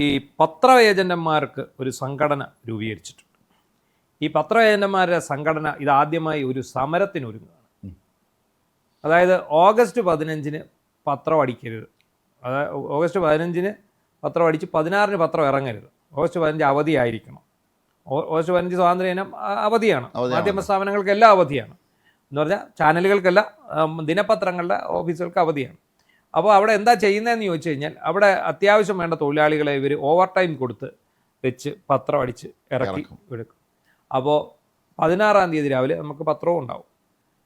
ഈ പത്ര ഏജന്റന്മാർക്ക് ഒരു സംഘടന രൂപീകരിച്ചിട്ടുണ്ട്. ഈ പത്ര ഏജന്റന്മാരുടെ സംഘടന ഇതാദ്യമായി ഒരു സമരത്തിനൊരുങ്ങുകയാണ്. അതായത് ഓഗസ്റ്റ് 15 പത്രം അടിക്കരുത്. അതായത് ഓഗസ്റ്റ് 15 പത്രം അടിച്ച് 16 പത്രം ഇറങ്ങരുത്. ഓഗസ്റ്റ് 15 അവധിയായിരിക്കണം. ഓഗസ്റ്റ് 15 സ്വാതന്ത്ര്യദിനം അവധിയാണ്. മാധ്യമ സ്ഥാപനങ്ങൾക്കെല്ലാം അവധിയാണ്. എന്ന് പറഞ്ഞാൽ ചാനലുകൾക്കല്ല, ദിനപത്രങ്ങളുടെ ഓഫീസുകൾക്ക് അവധിയാണ്. അപ്പോൾ അവിടെ എന്താ ചെയ്യുന്നതെന്ന് ചോദിച്ചു കഴിഞ്ഞാൽ, അവിടെ അത്യാവശ്യം വേണ്ട തൊഴിലാളികളെ ഇവർ ഓവർ ടൈം കൊടുത്ത് വെച്ച് പത്രം അടിച്ച് ഇറക്കി എടുക്കും. അപ്പോൾ 16 തീയതി രാവിലെ നമുക്ക് പത്രവും ഉണ്ടാവും.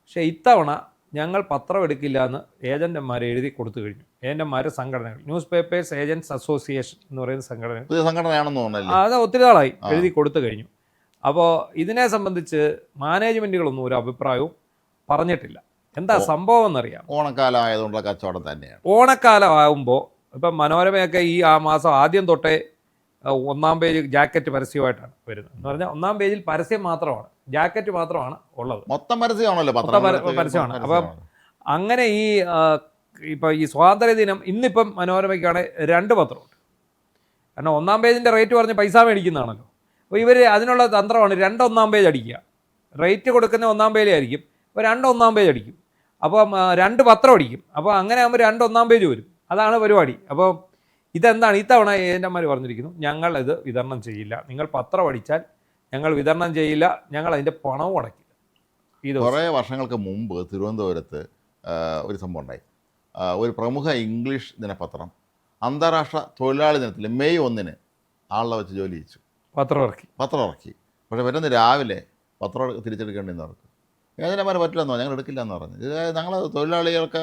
പക്ഷേ ഇത്തവണ ഞങ്ങൾ പത്രം എടുക്കില്ല എന്ന് ഏജന്റന്മാർ എഴുതി കൊടുത്തു കഴിഞ്ഞു. ഏജന്റന്മാർ സംഘടനകൾ, ന്യൂസ് പേപ്പേഴ്സ് ഏജൻറ്റ്സ് അസോസിയേഷൻ എന്ന് പറയുന്ന സംഘടനയാണെന്ന് തോന്നുന്നു. അത് ഒത്തിരി നാളായി എഴുതി കൊടുത്തു കഴിഞ്ഞു. അപ്പോൾ ഇതിനെ സംബന്ധിച്ച് മാനേജ്മെൻറ്റുകളൊന്നും ഒരു അഭിപ്രായവും പറഞ്ഞിട്ടില്ല. എന്താ സംഭവം എന്നറിയാം. ഓണക്കാലം ആയതുകൊണ്ടുള്ള കച്ചവടം തന്നെയാണ്. ഓണക്കാലം ആകുമ്പോൾ ഇപ്പം മനോരമയൊക്കെ ഈ മാസം ആദ്യം തൊട്ടേ 1-ാം പേജ് ജാക്കറ്റ് പരസ്യമായിട്ടാണ് വരുന്നത്. എന്ന് പറഞ്ഞാൽ 1-ാം പേജിൽ പരസ്യം മാത്രമാണ്, ജാക്കറ്റ് മാത്രമാണ് ഉള്ളത്. മൊത്തം പരസ്യമാണല്ലോ, പരസ്യമാണ്. അപ്പം അങ്ങനെ ഇപ്പം ഈ സ്വാതന്ത്ര്യ ദിനം ഇന്നിപ്പം മനോരമയ്ക്കാണ് 2 പത്രമുണ്ട്. കാരണം 1-ാം പേജിൻ്റെ റേറ്റ് പറഞ്ഞ് പൈസ മേടിക്കുന്നതാണല്ലോ. അപ്പോൾ ഇവർ അതിനുള്ള തന്ത്രമാണ് 2 1-ാം പേജ് അടിക്കുക. റേറ്റ് കൊടുക്കുന്ന 1-ാം പേജിലായിരിക്കും, അപ്പോൾ 2 1-ാം പേജ് അടിക്കും. അപ്പം 2 പത്രം അടിക്കും. അപ്പോൾ അങ്ങനെ ആകുമ്പോൾ 2 1-ാം പേജ് വരും. അതാണ് പരിപാടി. അപ്പോൾ ഇതെന്താണ് ഇത്തവണ ഏജന്റന്മാർ പറഞ്ഞിരിക്കുന്നു, ഞങ്ങൾ ഇത് വിതരണം ചെയ്യില്ല. നിങ്ങൾ പത്രം അടിച്ചാൽ ഞങ്ങൾ വിതരണം ചെയ്യില്ല, ഞങ്ങൾ അതിൻ്റെ പണവും അടയ്ക്കില്ല. ഇത് കുറേ വർഷങ്ങൾക്ക് മുമ്പ് തിരുവനന്തപുരത്ത് ഒരു സംഭവം ഉണ്ടായി. ഒരു പ്രമുഖ ഇംഗ്ലീഷ് ദിനപത്രം അന്താരാഷ്ട്ര തൊഴിലാളി ദിനത്തിൽ മെയ് 1 ആളെ വെച്ച് ജോലി ചെയ്യിച്ചു. പത്രം ഇറക്കി. പക്ഷേ വരുന്ന രാവിലെ പത്രം തിരിച്ചെടുക്കേണ്ടിന്ന് അവർക്ക്. ഏജന്റന്മാർ പറ്റില്ലെന്നോ, ഞങ്ങൾ എടുക്കില്ല എന്ന് പറഞ്ഞു. ഇത് ഞങ്ങൾ തൊഴിലാളികൾക്ക്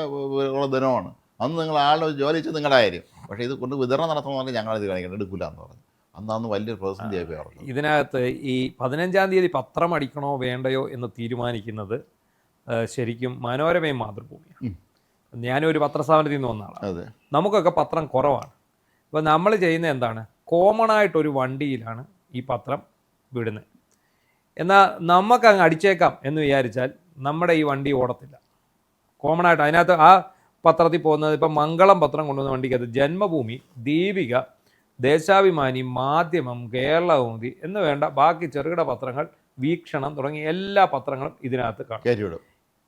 ഉള്ള ദിനമാണ്, അന്ന് നിങ്ങൾ ആളെ ജോലി ചെയ്ത് നിങ്ങളുടെ കാര്യം, പക്ഷേ ഇത് കൊണ്ട് വിതരണം നടത്തണമെന്ന് പറഞ്ഞാൽ ഞങ്ങളിത് കാണിക്കണം, എടുക്കില്ല എന്ന് പറഞ്ഞു. അന്ന് വലിയൊരു പ്രതിസന്ധിയായി പോയി. ഇതിനകത്ത് ഈ 15-ാം തീയതി പത്രം അടിക്കണോ വേണ്ടയോ എന്ന് തീരുമാനിക്കുന്നത് ശരിക്കും മനോരമയും മാതൃഭൂമിയാണ്. ഞാനൊരു പത്രസ്ഥാപനത്തിൽ നിന്ന് വന്നതാണ്. നമുക്കൊക്കെ പത്രം കുറവാണ്. അപ്പോൾ നമ്മൾ ചെയ്യുന്നത് എന്താണ്, കോമൺ ആയിട്ടൊരു വണ്ടിയിലാണ് ഈ പത്രം വിടുന്നത്. എന്നാൽ നമുക്ക് അങ്ങ് അടിച്ചേക്കാം എന്ന് വിചാരിച്ചാൽ നമ്മുടെ ഈ വണ്ടി ഓടത്തില്ല. കോമൺ ആയിട്ട് അതിനകത്ത് ആ പത്രത്തിൽ പോകുന്നത്, ഇപ്പം മംഗളം പത്രം കൊണ്ടുവന്ന വണ്ടിക്കകത്ത് ജന്മഭൂമി, ദീപിക, ദേശാഭിമാനി, മാധ്യമം, കേരളകൗമുദി എന്ന് വേണ്ട ബാക്കി ചെറുകിട പത്രങ്ങൾ, വീക്ഷണം തുടങ്ങിയ എല്ലാ പത്രങ്ങളും ഇതിനകത്ത് കാണും.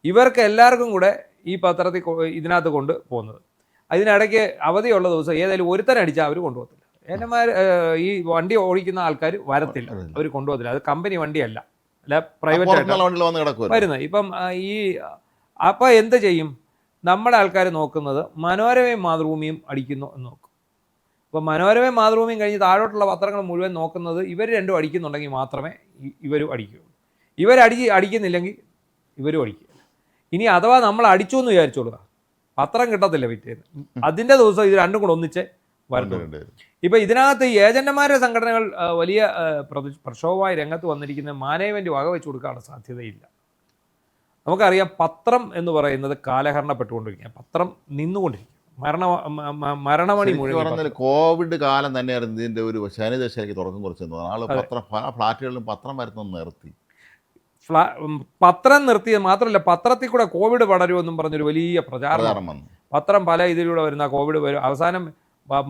ഇവർക്ക് എല്ലാവർക്കും കൂടെ ഈ പത്രത്തിൽ ഇതിനകത്ത് കൊണ്ട് പോകുന്നത്. അതിനിടയ്ക്ക് അവധിയുള്ള ദിവസം ഏതായാലും ഒരുത്തനടിച്ചാൽ അവർ കൊണ്ടുപോകത്തില്ല. ഏജന്മാർ ഈ വണ്ടി ഓടിക്കുന്ന ആൾക്കാർ വരത്തില്ല, അവർ കൊണ്ടുപോകത്തില്ല. അത് കമ്പനി വണ്ടിയല്ല, അല്ല പ്രൈവറ്റ് ആയിട്ട് വരുന്നത്. ഇപ്പം അപ്പോൾ എന്ത് ചെയ്യും, നമ്മുടെ ആൾക്കാർ നോക്കുന്നത് മനോരമയും മാതൃഭൂമിയും അടിക്കുന്നു എന്ന് നോക്കും. അപ്പോൾ മനോരമയും മാതൃഭൂമിയും കഴിഞ്ഞ് താഴോട്ടുള്ള പത്രങ്ങൾ മുഴുവൻ നോക്കുന്നത് ഇവർ രണ്ടും അടിക്കുന്നുണ്ടെങ്കിൽ മാത്രമേ ഇവരും അടിക്കുകയുള്ളൂ. അടിക്കുന്നില്ലെങ്കിൽ ഇവരും അടിക്കില്ല. ഇനി അഥവാ നമ്മൾ അടിച്ചു എന്ന് വിചാരിച്ചോളുക, പത്രം കിട്ടത്തില്ല പിറ്റേന്ന്. അതിൻ്റെ ദിവസം ഇത് രണ്ടും കൂടെ ഒന്നിച്ച് വരണ്ടുണ്ട്. ഇപ്പോൾ ഇതിനകത്ത് ഈ ഏജന്റുമാരുടെ സംഘടനകൾ വലിയ പ്രക്ഷോഭമായി രംഗത്ത് വന്നിരിക്കുന്ന മാനേജ്മെൻറ്റ് വകവെച്ച് കൊടുക്കാനുള്ള സാധ്യതയില്ല. നമുക്കറിയാം, പത്രം എന്ന് പറയുന്നത് കാലഹരണപ്പെട്ടുകൊണ്ടിരിക്കുക, പത്രം നിന്നുകൊണ്ടിരിക്കുക, മരണമണി മുഴുവൻ. കോവിഡ് കാലം തന്നെയായിരുന്നു ഇതിൻ്റെ ഒരു ശനിദശയ്ക്ക് തുടക്കം കുറിച്ചെന്ന്. ആൾ ഫ്ലാറ്റുകളിലും പത്രം വരുന്നത് നിർത്തി. പത്രം നിർത്തിയത് മാത്രമല്ല, പത്രത്തിൽ കൂടെ കോവിഡ് പടരുമെന്നും പറഞ്ഞൊരു വലിയ പ്രചാരണം വന്നു. പത്രം പല ഇതിലൂടെ വരുന്ന കോവിഡ് വരും. അവസാനം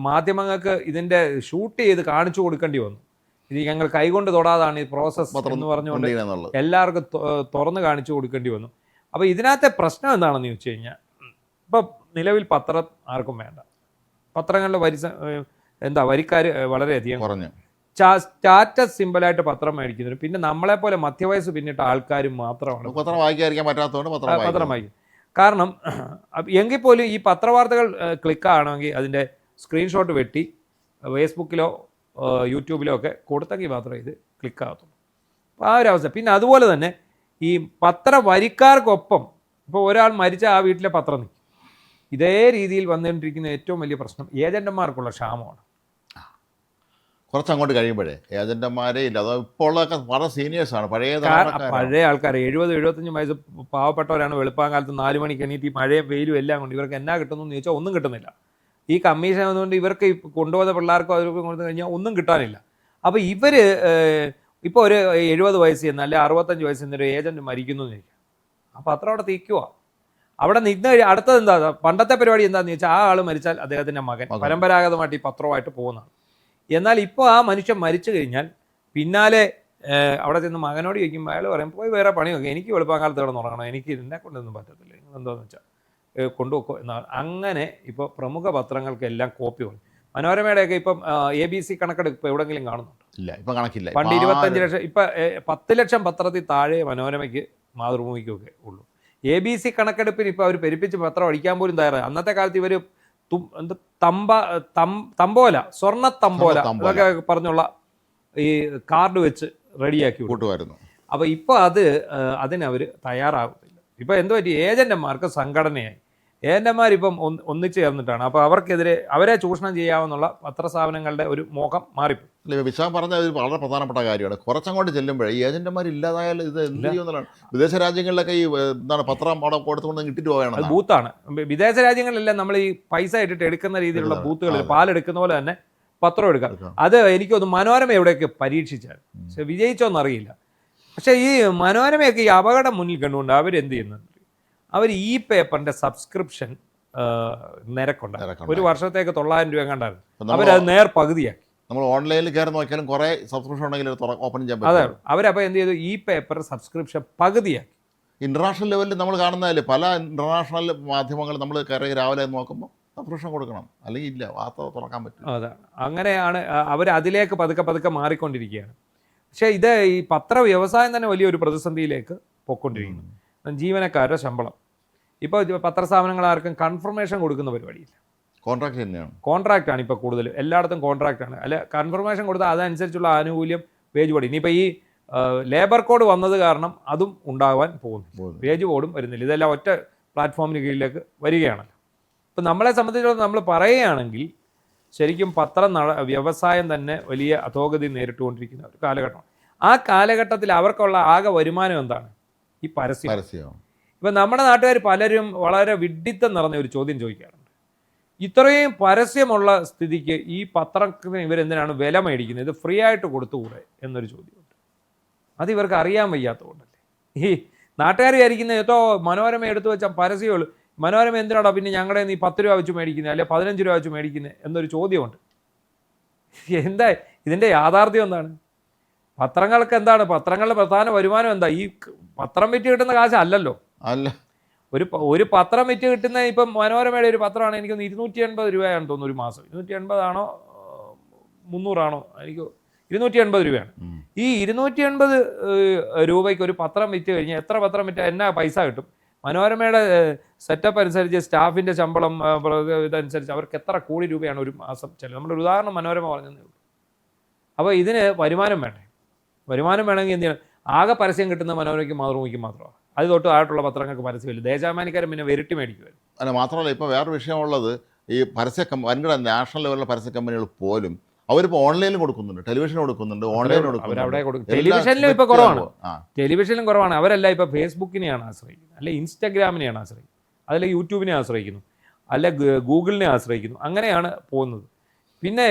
മാധ്യമങ്ങൾക്ക് ഇതിൻ്റെ ഷൂട്ട് ചെയ്ത് കാണിച്ചു കൊടുക്കേണ്ടി വന്നു. ഇത് ഞങ്ങൾ കൈകൊണ്ട് തൊടാതാണ് ഈ പ്രോസസ്സ് എന്ന് പറഞ്ഞുകൊണ്ട് എല്ലാവർക്കും തുറന്ന് കാണിച്ചു കൊടുക്കേണ്ടി വന്നു. അപ്പോൾ ഇതിനകത്തെ പ്രശ്നം എന്താണെന്ന് ചോദിച്ചു കഴിഞ്ഞാൽ, ഇപ്പം നിലവിൽ പത്രം ആർക്കും വേണ്ട. പത്രങ്ങളുടെ വരിക്കാർ വളരെയധികം കുറഞ്ഞു. സ്റ്റാറ്റസ് സിമ്പിളായിട്ട് പത്രം മേടിക്കുന്നവർ, പിന്നെ നമ്മളെപ്പോലെ മധ്യവയസ്സ് പിന്നിട്ട ആൾക്കാരും മാത്രമാണ് പത്രം വായിക്കാതിരിക്കാൻ പറ്റാത്തതുകൊണ്ട് പത്രം വായിക്കും. കാരണം എങ്കിൽ പോലും ഈ പത്രവാർത്തകൾ ക്ലിക്കാണെങ്കിൽ അതിൻ്റെ സ്ക്രീൻഷോട്ട് വെട്ടി ഫേസ്ബുക്കിലോ യൂട്യൂബിലോ ഒക്കെ കൊടുത്തെങ്കിൽ മാത്രമേ ഇത് ക്ലിക്കാകത്തുള്ളൂ. അപ്പോൾ ആ ഒരു അവസ്ഥ. പിന്നെ അതുപോലെ തന്നെ ഈ പത്ര വരിക്കാർക്കൊപ്പം ഇപ്പോൾ ഒരാൾ മരിച്ച ആ വീട്ടിലെ പത്രം നിൽക്കും. ഇതേ രീതിയിൽ വന്നുകൊണ്ടിരിക്കുന്ന ഏറ്റവും വലിയ പ്രശ്നം ഏജന്റുമാർക്കുള്ള ക്ഷാമമാണ്. കുറച്ചങ്ങോട്ട് കഴിയുമ്പോഴേ ഏജന്റുമാരേ ഇല്ല. അതോ ഇപ്പോൾ ഉള്ളതൊക്കെ വളരെ സീനിയേഴ്സാണ്, പഴയ ആൾക്കാർ. 70-75 വയസ്സ് പാവപ്പെട്ടവരാണ്. വെളുപ്പാങ്കാലത്ത് 4 മണിക്ക് എണീറ്റ് ഈ മഴയും വെയിലും എല്ലാം കൊണ്ട് ഇവർക്ക് എന്നാ കിട്ടുന്നു ചോദിച്ചാൽ ഒന്നും കിട്ടുന്നില്ല. ഈ കമ്മീഷൻ വന്നുകൊണ്ട് ഇവർക്ക് കൊണ്ടുപോകുന്ന പിള്ളേർക്കോ അവർക്ക് കൊടുത്തു കഴിഞ്ഞാൽ ഒന്നും കിട്ടാനില്ല. അപ്പോൾ ഇവർ ഇപ്പോൾ ഒരു 70 വയസ്സ് ചെന്ന് അല്ലെങ്കിൽ 65 വയസ്സ് എന്നൊരു ഏജൻറ്റ് മരിക്കുന്നു എന്ന് ചോദിക്കുക. അപ്പോൾ അത്ര അവിടെ തീക്കുക. അവിടെ നിന്ന് അടുത്തത് എന്താ, പണ്ടത്തെ പരിപാടി എന്താണെന്ന് ചോദിച്ചാൽ ആ ആൾ മരിച്ചാൽ അദ്ദേഹത്തിൻ്റെ മകൻ പരമ്പരാഗതമായിട്ട് ഈ പത്രമായിട്ട് പോകുന്നതാണ്. എന്നാൽ ഇപ്പോൾ ആ മനുഷ്യൻ മരിച്ചു കഴിഞ്ഞാൽ പിന്നാലെ അവിടെ ചെന്ന് മകനോട് ചോദിക്കുമ്പോൾ അയാൾ പറയും പോയി വേറെ പണി നോക്കി, എനിക്ക് വെളുപ്പാങ്കാലത്ത് കിടന്ന് ഉറങ്ങണം, എനിക്ക് ഇതിനെ കൊണ്ടൊന്നും പറ്റത്തില്ല, നിങ്ങൾ എന്താണെന്ന് വെച്ചാൽ കൊണ്ടുപോക്കോ എന്നാൽ. അങ്ങനെ ഇപ്പോൾ പ്രമുഖ പത്രങ്ങൾക്കെല്ലാം കോപ്പി വന്നു. മനോരമയുടെയൊക്കെ ഇപ്പം ABC കണക്കെടുപ്പ് ഇപ്പോൾ എവിടെയെങ്കിലും കാണുന്നുണ്ടോ? ഇല്ല, ഇപ്പം കണക്കില്ല. പണ്ട് 25 ലക്ഷം, ഇപ്പം 10 ലക്ഷം പത്രത്തിൽ താഴെ മനോരമയ്ക്ക് മാതൃഭൂമിക്കൊക്കെ ഉള്ളൂ. ABC കണക്കെടുപ്പിന് ഇപ്പോൾ അവർ പെരുപ്പിച്ച് പത്രം അടിക്കാൻ പോലും തയ്യാറായി. അന്നത്തെ കാലത്ത് ഇവർ തമ്പോല, സ്വർണ്ണ തമ്പോല അതൊക്കെ പറഞ്ഞുള്ള ഈ കാർഡ് വെച്ച് റെഡിയാക്കി കൂട്ടുമായിരുന്നു. അപ്പോൾ ഇപ്പോൾ അതിനവർ തയ്യാറാകുന്നില്ല. ഇപ്പോൾ എന്ത് പറ്റി, ഏജന്റുമാർക്ക് സംഘടനയായി. ഏജന്റുമാരിപ്പം ഒന്നിച്ചു ചേർന്നിട്ടാണ്. അപ്പോൾ അവർക്കെതിരെ അവരെ ചൂഷണം ചെയ്യാമെന്നുള്ള പത്രസ്ഥാപനങ്ങളുടെ ഒരു മോഹം മാറിപ്പോയി. അല്ല, വിശാഖ് പറഞ്ഞത് വളരെ പ്രധാനപ്പെട്ട കാര്യമാണ്. കുറച്ചങ്ങോട്ട് ചെല്ലുമ്പോഴേ ഈ ഏജന്റുമാർ ഇല്ലാതായാൽ ഇത് എന്ത് ചെയ്യുന്നതാണ്. വിദേശ രാജ്യങ്ങളിലൊക്കെ ഈ എന്താണ് പത്രം അവിടെ കൊടുത്തുകൊണ്ട് കിട്ടിട്ട് പോവുകയാണ്. അത് ബൂത്താണ്. വിദേശ രാജ്യങ്ങളിലെല്ലാം നമ്മൾ ഈ പൈസ ഇട്ടിട്ട് എടുക്കുന്ന രീതിയിലുള്ള ബൂത്തുകളിൽ പാലെടുക്കുന്ന പോലെ തന്നെ പത്രം എടുക്കാം. അത് എനിക്കൊന്ന് മനോരമ എവിടെയൊക്കെ പരീക്ഷിച്ചാൽ, പക്ഷെ വിജയിച്ചോന്നറിയില്ല. പക്ഷേ ഈ മനോരമയൊക്കെ ഈ അപകടം മുന്നിൽ കണ്ടുകൊണ്ട് അവരെന്ത് ചെയ്യുന്നുണ്ട്, അവർ ഈ പേപ്പറിൻ്റെ സബ്സ്ക്രിപ്ഷൻ നിരക്കുണ്ടായിരുന്നു. ഒരു വർഷത്തേക്ക് 900 രൂപ കണ്ടായിരുന്നു. അവരത് നേർ പകുതിയാക്കി. നമ്മൾ ഓൺലൈനിൽ കയറി നോക്കിയാലും കുറേ സബ്സ്ക്രിപ്ഷൻ ഉണ്ടെങ്കിൽ ഓപ്പൺ ചെയ്യാൻ അതെ, അവരപ്പോൾ എന്ത് ചെയ്തു, ഈ പേപ്പർ സബ്സ്ക്രിപ്ഷൻ പകുതിയാക്കി. ഇന്റർനാഷണൽ ലെവലിൽ നമ്മൾ കാണുന്നതിൽ പല ഇന്റർനാഷണൽ മാധ്യമങ്ങൾ നമ്മൾ കയറി രാവിലെ നോക്കുമ്പോൾ സബ്സ്ക്രിപ്ഷൻ കൊടുക്കണം, അല്ലെങ്കിൽ ഇല്ല, വാർത്ത തുറക്കാൻ പറ്റും. അതാണ്, അങ്ങനെയാണ് അവർ അതിലേക്ക് പതുക്കെ മാറിക്കൊണ്ടിരിക്കുകയാണ്. പക്ഷേ ഇത് ഈ പത്ര വ്യവസായം തന്നെ വലിയൊരു പ്രതിസന്ധിയിലേക്ക് പോയിക്കൊണ്ടിരിക്കുന്നു. ജീവനക്കാരുടെ ശമ്പളം ഇപ്പോൾ പത്രസ്ഥാപനങ്ങൾ ആർക്കും കൺഫർമേഷൻ കൊടുക്കുന്ന പരിപാടിയില്ല. കോൺട്രാക്ട് തന്നെയാണ്, കോൺട്രാക്റ്റാണ് ഇപ്പോൾ കൂടുതൽ എല്ലായിടത്തും കോൺട്രാക്റ്റാണ്. അല്ല, കൺഫർമേഷൻ കൊടുത്താൽ അതനുസരിച്ചുള്ള ആനുകൂല്യം വേജ് ബോർഡ്. ഇനിയിപ്പോൾ ഈ ലേബർ കോഡ് വന്നത് കാരണം അതും ഉണ്ടാകാൻ പോകുന്നു, വേജ് ബോർഡും വരുന്നില്ല. ഇതെല്ലാം ഒറ്റ പ്ലാറ്റ്ഫോമിന് കീഴിലേക്ക് വരികയാണല്ലോ. ഇപ്പം നമ്മളെ സംബന്ധിച്ചിടത്തോളം നമ്മൾ പറയുകയാണെങ്കിൽ ശരിക്കും വ്യവസായം തന്നെ വലിയ അധോഗതി നേരിട്ടുകൊണ്ടിരിക്കുന്ന ഒരു കാലഘട്ടമാണ്. ആ കാലഘട്ടത്തിൽ അവർക്കുള്ള ആകെ വരുമാനം എന്താണ്? ഈ പരസ്യം. ഇപ്പം നമ്മുടെ നാട്ടുകാർ പലരും വളരെ വിഡ്ഢിത്തം നിറഞ്ഞ ഒരു ചോദ്യം ചോദിക്കാറുണ്ട്. ഇത്രയും പരസ്യമുള്ള സ്ഥിതിക്ക് ഈ പത്രത്തിന് ഇവരെന്തിനാണ് വില മേടിക്കുന്നത്, ഇത് ഫ്രീ ആയിട്ട് കൊടുത്തുകൂടെ എന്നൊരു ചോദ്യമുണ്ട്. അത് ഇവർക്ക് അറിയാൻ വയ്യാത്തതുകൊണ്ടല്ലേ. ഈ നാട്ടുകാർ വിചാരിക്കുന്നത് ഏതോ മനോരമ എടുത്തു വെച്ചാൽ പരസ്യമുള്ളൂ, മനോരമ എന്തിനാണോ പിന്നെ ഞങ്ങളുടെ നീ 10 രൂപ വെച്ച് മേടിക്കുന്നത്, അല്ലെ 15 രൂപ വെച്ച് മേടിക്കുന്നത് എന്നൊരു ചോദ്യമുണ്ട്. എന്താ ഇതിൻ്റെ യാഥാർത്ഥ്യം എന്താണ്? പത്രങ്ങൾക്ക് എന്താണ്, പത്രങ്ങളുടെ പ്രധാന വരുമാനം എന്താ? ഈ പത്രം വിറ്റ് കിട്ടുന്ന കാശ് അല്ലല്ലോ. അല്ല, ഒരു പത്രം വിറ്റ് കിട്ടുന്ന, ഇപ്പം മനോരമയുടെ ഒരു പത്രമാണ് എനിക്കൊന്ന് 280 രൂപയാണെന്ന് തോന്നുന്നു ഒരു മാസം. 280 ആണോ 300 ആണോ, എനിക്ക് 280 രൂപയാണ്. ഈ 280 രൂപയ്ക്ക് ഒരു പത്രം വിറ്റ് കഴിഞ്ഞാൽ എത്ര പത്രം വിറ്റാൽ എന്നാ പൈസ കിട്ടും? മനോരമയുടെ സെറ്റപ്പ് അനുസരിച്ച് സ്റ്റാഫിൻ്റെ ശമ്പളം ഇതനുസരിച്ച് അവർക്ക് എത്ര കോടി രൂപയാണ് ഒരു മാസം ചിലവ്. നമ്മളൊരു ഉദാഹരണം മനോരമ പറഞ്ഞതേ ഉള്ളൂ. അപ്പോൾ ഇതിന് വരുമാനം വേണ്ടേ? വരുമാനം വേണമെങ്കിൽ എന്ത് ചെയ്യണം? ആകെ പരസ്യം കിട്ടുന്ന മനോരമയ്ക്ക് മാതൃഭൂമിക്ക് മാത്രമാണ്. അത് തൊട്ട് ആയിട്ടുള്ള പത്രങ്ങൾക്ക് പരസ്യമില്ല. ദേശാഭിമാനിക്കാരൻ പിന്നെ വെരിട്ടി മേടിക്കുമായിരുന്നു. അല്ല, മാത്രമല്ല ഇപ്പോൾ വേറൊരു വിഷയമുള്ളത്, ഈ വൻകിട നാഷണൽ ലെവലിലെ പരസ്യ കമ്പനികൾ പോലും അവരിപ്പോൾ ഓൺലൈനിൽ കൊടുക്കുന്നുണ്ട്, ടെലിവിഷൻ കൊടുക്കുന്നുണ്ട്, ഓൺലൈൻ കൊടുക്കുന്നുണ്ട്. ടെലിവിഷനിലും ഇപ്പോൾ കുറവാണ്. ടെലിവിഷനിലും കുറവാണ്. അവരല്ല ഇപ്പോൾ ഫേസ്ബുക്കിനെയാണ് ആശ്രയിക്കുന്നത്, അല്ലെ ഇൻസ്റ്റാഗ്രാമിനെയാണ് ആശ്രയിക്കുന്നത്, അതല്ല യൂട്യൂബിനെ ആശ്രയിക്കുന്നു, അല്ല ഗൂഗിളിനെ ആശ്രയിക്കുന്നു. അങ്ങനെയാണ് പോകുന്നത്. പിന്നെ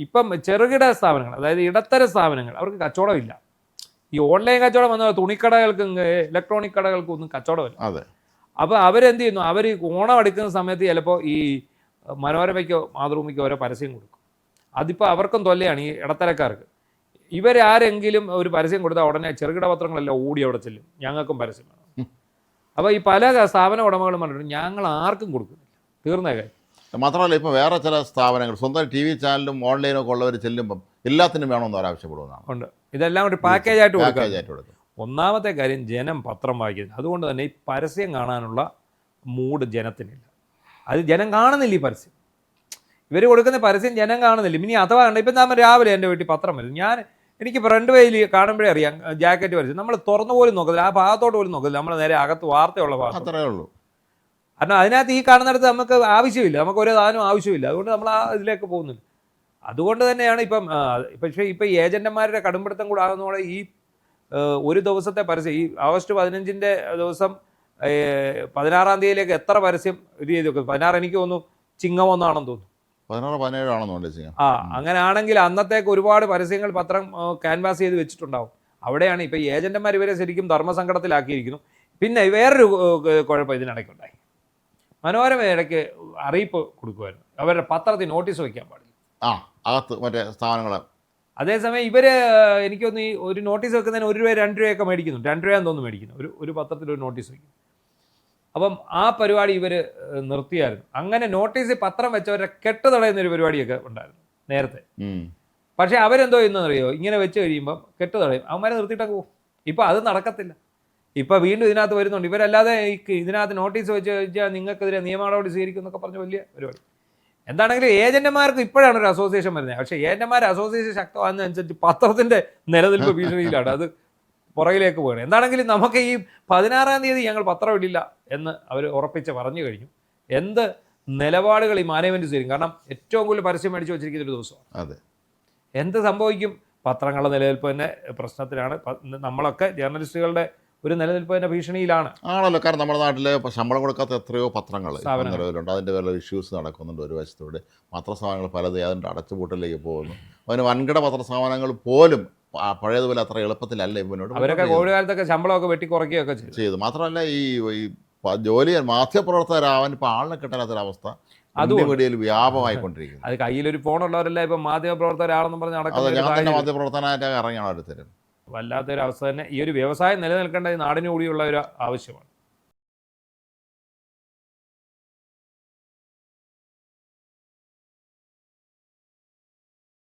ഇപ്പം ചെറുകിട സ്ഥാപനങ്ങൾ, അതായത് ഇടത്തര സ്ഥാപനങ്ങൾ, അവർക്ക് കച്ചവടമില്ല. ഈ ഓൺലൈൻ കച്ചവടം വന്ന തുണിക്കടകൾക്കും ഇലക്ട്രോണിക് കടകൾക്കും ഒന്നും കച്ചവടമില്ല. അതെ. അപ്പോൾ അവരെന്ത് ചെയ്യുന്നു, അവർ ഓണം എടുക്കുന്ന സമയത്ത് ചിലപ്പോൾ ഈ മനോരമയ്ക്കോ മാതൃഭൂമിക്കോ ഓരോ പരസ്യം കൊടുക്കും. അതിപ്പോൾ അവർക്കും തൊല്ലയാണ് ഈ ഇടത്തരക്കാർക്ക്. ഇവരാരെങ്കിലും ഒരു പരസ്യം കൊടുത്താൽ ഉടനെ ചെറുകിട പത്രങ്ങളെല്ലാം ഓടി അവിടെ ചെല്ലും, ഞങ്ങൾക്കും പരസ്യം വേണം. അപ്പോൾ ഈ പല സ്ഥാപന ഉടമകളും പറഞ്ഞിട്ട് ഞങ്ങൾ ആർക്കും കൊടുക്കുന്നില്ല, തീർന്ന കാര്യം. മാത്രമല്ല ഇപ്പോൾ വേറെ ചില സ്ഥാപനങ്ങൾ സ്വന്തം TV ചാനലും ഓൺലൈനും ഒക്കെ ഉള്ളവർ ചെല്ലുമ്പം എല്ലാത്തിനും വേണമെന്ന് അവരാവശ്യപ്പെടുന്നതാണ്. ഉണ്ട്. ഇതെല്ലാം ഒരു പാക്കേജായിട്ട് കൊടുക്കും. ഒന്നാമത്തെ കാര്യം, ജനം പത്രം വായിക്കുന്നത്. അതുകൊണ്ട് തന്നെ ഈ പരസ്യം കാണാനുള്ള മൂഡ് ജനത്തിനില്ല. അത് ജനം കാണുന്നില്ല. ഈ പരസ്യം ഇവർ കൊടുക്കുന്ന പരസ്യം ജനം കാണുന്നില്ല. ഇനി അഥവാ കണ്ട, ഇപ്പം നമ്മൾ രാവിലെ എൻ്റെ വീട്ടിൽ പത്രം വരും, എനിക്ക് ഫ്രണ്ട് പേജിൽ കാണുമ്പോഴേ അറിയാം ജാക്കറ്റ് പരസ്യം. നമ്മൾ തുറന്നു പോലും നോക്കത്തില്ല, ആ ഭാഗത്തോട്ട് പോലും നോക്കത്തില്ല. നമ്മൾ നേരെ അകത്ത് വാർത്തയുള്ള ഭാഗം അത്രേ ഉള്ളൂ. കാരണം അതിനകത്ത് ഈ കാണുന്നിടത്ത് നമുക്ക് ആവശ്യമില്ല, നമുക്ക് ഒരു സാധനം ആവശ്യമില്ല. അതുകൊണ്ട് നമ്മൾ ആ ഇതിലേക്ക് പോകുന്നില്ല. അതുകൊണ്ട് തന്നെയാണ് പക്ഷേ ഇപ്പം ഈ ഏജന്റുമാരുടെ കടുംപിടുത്തം കൂടെ ആകുന്നതോടെ ഈ ഒരു ദിവസത്തെ പരസ്യം, ഈ ഓഗസ്റ്റ് 15 ദിവസം 16 തീയതിയിലേക്ക് എത്ര പരസ്യം ഇത് ചെയ്ത് വെക്കും? 16 എനിക്ക് തോന്നുന്നു ചിങ്ങമൊന്നാണെന്ന് തോന്നുന്നു, 16-17 ആണെന്നുണ്ട്. അങ്ങനെയാണെങ്കിൽ അന്നത്തേക്ക് ഒരുപാട് പരസ്യങ്ങൾ പത്രം ക്യാൻവാസ് ചെയ്ത് വെച്ചിട്ടുണ്ടാവും. അവിടെയാണ് ഇപ്പം ഈ ഏജന്റുമാർ ഇവരെ ശരിക്കും ധർമ്മസങ്കടത്തിലാക്കിയിരിക്കുന്നു. പിന്നെ വേറൊരു കുഴപ്പം ഇതിനിടയ്ക്കുണ്ടായി. മനോരമ ഇടയ്ക്ക് അറിയിപ്പ് കൊടുക്കുമായിരുന്നു, അവരുടെ പത്രത്തിൽ നോട്ടീസ് വയ്ക്കാൻ പാടില്ല. അകത്ത് മറ്റേ സ്ഥാപനങ്ങളെ. അതേസമയം ഇവര് എനിക്കൊന്ന് ഈ ഒരു നോട്ടീസ് വെക്കുന്നതിന് 1 രൂപ 2 രൂപയൊക്കെ മേടിക്കുന്നു, 2 രൂപയാന്ന് തോന്നുന്നു മേടിക്കുന്നു, ഒരു പത്രത്തിൽ ഒരു നോട്ടീസ് വയ്ക്കും. അപ്പം ആ പരിപാടി ഇവർ നിർത്തിയായിരുന്നു. അങ്ങനെ നോട്ടീസിൽ പത്രം വെച്ചവരെ കെട്ട് തടയുന്നൊരു പരിപാടിയൊക്കെ ഉണ്ടായിരുന്നു നേരത്തെ. പക്ഷേ അവരെന്തോ ചെയ്യുന്നതെന്നറിയോ, ഇങ്ങനെ വെച്ച് കഴിയുമ്പം കെട്ട് തടയും, അവന്മാരെ നിർത്തിയിട്ടൊക്കെ പോകും. ഇപ്പം അത് നടക്കത്തില്ല. ഇപ്പം വീണ്ടും ഇതിനകത്ത് വരുന്നുണ്ട്. ഇവരല്ലാതെ ഇതിനകത്ത് നോട്ടീസ് വെച്ച് കഴിഞ്ഞാൽ നിങ്ങൾക്കെതിരെ നിയമ നടപടി സ്വീകരിക്കും എന്നൊക്കെ പറഞ്ഞ് വലിയ പരിപാടി. എന്താണെങ്കിലും ഏജന്റുമാർക്ക് ഇപ്പോഴാണ് ഒരു അസോസിയേഷൻ വരുന്നത്. പക്ഷേ ഏജന്റുമാർ അസോസിയേഷൻ ശക്തമാകുന്നതനുസരിച്ച് പത്രത്തിൻ്റെ നിലനിൽപ്പ് ഭീഷണിയിലാണ്, അത് പുറകിലേക്ക് പോകണം. എന്താണെങ്കിലും നമുക്ക് ഈ 16-ാം തീയതി ഞങ്ങൾ പത്രം ഇടില്ല എന്ന് അവർ ഉറപ്പിച്ച് പറഞ്ഞു കഴിഞ്ഞു. എന്ത് നിലപാടുകൾ ഈ മാനേജ്മെൻറ്റ് സ്വീകരിക്കും? കാരണം ഏറ്റവും കൂടുതൽ പരസ്യം മേടിച്ച് വെച്ചിരിക്കുന്ന ഒരു ദിവസമാണ്. അതെ, എന്ത് സംഭവിക്കും? പത്രങ്ങളുടെ നിലനിൽപ്പ് തന്നെ പ്രശ്നത്തിലാണ്. നമ്മളൊക്കെ ജേർണലിസ്റ്റുകളുടെ ഒരു നിലനിൽപ്പ് തന്നെ ഭീഷണിയിലാണ് ആണല്ലോ. കാരണം നമ്മുടെ നാട്ടിൽ ശമ്പളം കൊടുക്കാത്ത എത്രയോ പത്രങ്ങൾ നിലവിലുണ്ട്. അതിൻ്റെ പേരിൽ ഇഷ്യൂസ് നടക്കുന്നുണ്ട്. ഒരു വശത്തോടെ പത്രസ്ഥാപനങ്ങൾ പലത് അതിൻ്റെ അടച്ചുപൂട്ടലിലേക്ക് പോകുന്നു. അതിന് വൻകിട പത്രസ്ഥാപനങ്ങൾ പോലും പഴയതുപോലെ അത്ര എളുപ്പത്തിലല്ല ഇവനോട്. അവരൊക്കെ കോവിഡ് കാലത്തൊക്കെ ശമ്പളമൊക്കെ വെട്ടിക്കുറയ്ക്കുകയൊക്കെ ചെയ്തു. മാത്രമല്ല ഈ ജോലി മാധ്യമപ്രവർത്തകരാവാൻ ഇപ്പോൾ ആളിനെ കിട്ടാത്തൊരവസ്ഥ അതുകൊണ്ട് വ്യാപകമായിക്കൊണ്ടിരിക്കുന്നു. അത് കയ്യിലൊരു ഫോണുള്ളവരെല്ലാം ഇപ്പം മാധ്യമപ്രവർത്തകരാണെന്ന് പറഞ്ഞ് നടക്കുന്നത്. ഞാൻ തന്നെ മാധ്യമപ്രവർത്തനായിട്ട് ഇറങ്ങിയാണ് അടുത്തരും. വല്ലാത്തൊരു അവസ്ഥ തന്നെ. ഈ ഒരു വ്യവസായം നിലനിൽക്കേണ്ടത് നാടിന് കൂടിയുള്ള ഒരു ആവശ്യമാണ്.